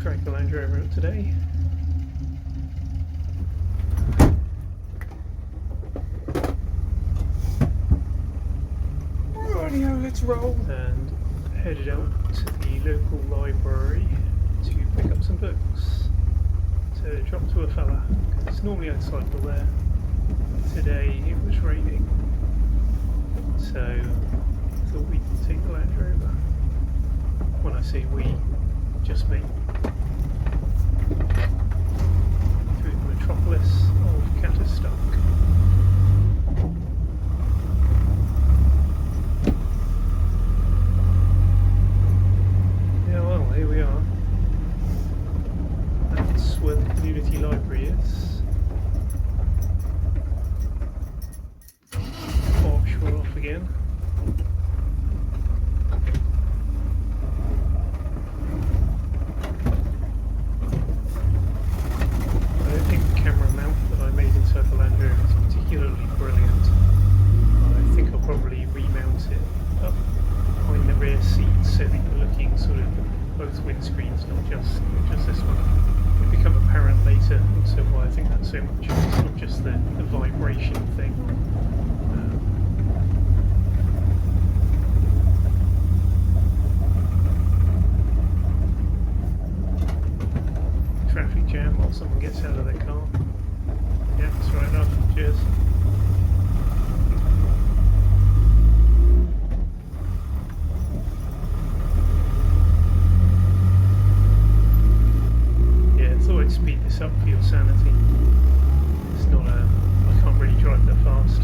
Drag the Land Rover out today. Rightio, let's roll. And headed out to the local library to pick up some books to drop to a fella, because normally I'd cycle there. Today it was raining, so I thought we'd take the Land Rover. When I say we, just me. Through the metropolis of Catterstock. Yeah, well, here we are. That's where the community library is. Offshore off again. I don't think the camera mount that I made inside the Land Rover is particularly brilliant. I think I'll probably remount it up behind the rear seat so that you're looking sort of both windscreens, not just this one. It'll become apparent later also why I think that's so much. It's not just the vibration thing. Traffic jam while someone gets out of their car. Yeah, that's right enough. Cheers. Yeah, I thought I'd speed this up for your sanity. It's not I can't really drive that fast.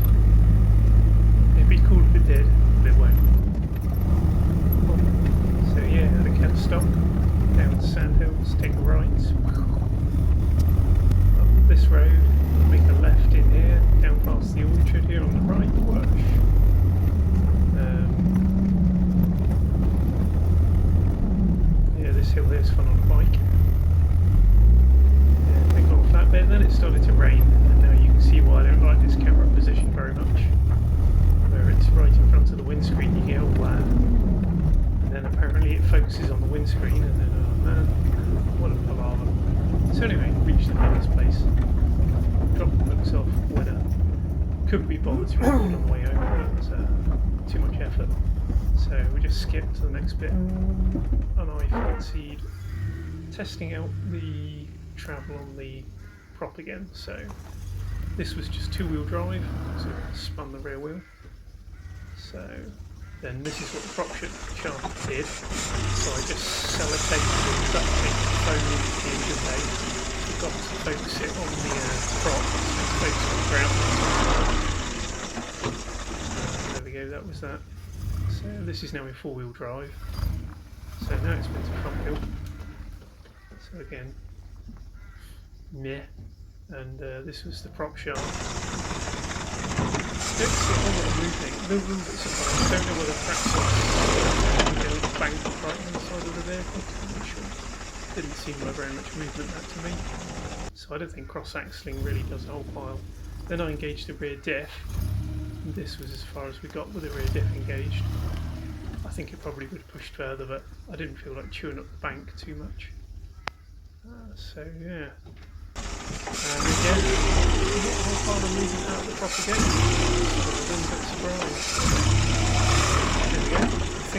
It'd be cool if it did, but it won't. So yeah, at a Catterstock, down Sandhills, take a right. Up this road, make a left in here, down past the orchard here on the right, Worsh. Yeah, this hill here is fun on a bike. Yeah, they got a flat bit, then it started to rain, and now you can see why I don't like this camera position very much. Where it's right in front of the windscreen, you get all that. And then apparently it focuses on the windscreen, and then, oh man, what a palaver. So anyway, reached the fella's place. Dropped the books off. Winner. Couldn't be bothered to record on the way home. It was too much effort. So we just skipped to the next bit. And I fancied testing out the travel on the prop again. So this was just two-wheel drive, so it spun the rear wheel. So then this is what the prop shaft did. So I just sellotaped the duct tape foam into the engine bay. Got to focus it on the prop, so it's focused on the ground. There we go, that was that. So this is now in four-wheel drive. So now it's been to front wheel. So again, meh. And this was the prop shaft. Don't see a whole lot of moving. A little bit surprised. I don't know whether perhaps a little bank right on the side of the vehicle. I'm not sure. Didn't seem like very much movement that to me. So I don't think cross-axling really does a whole pile. Then I engaged the rear diff. And this was as far as we got with the rear diff engaged. I think it probably would have pushed further, but I didn't feel like chewing up the bank too much. So yeah. And again, not a whole pile of movement out of the prop again. So a little bit surprised. There we go. I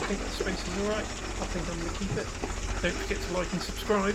think that space is alright. I think I'm going to keep it. Don't forget to like and subscribe.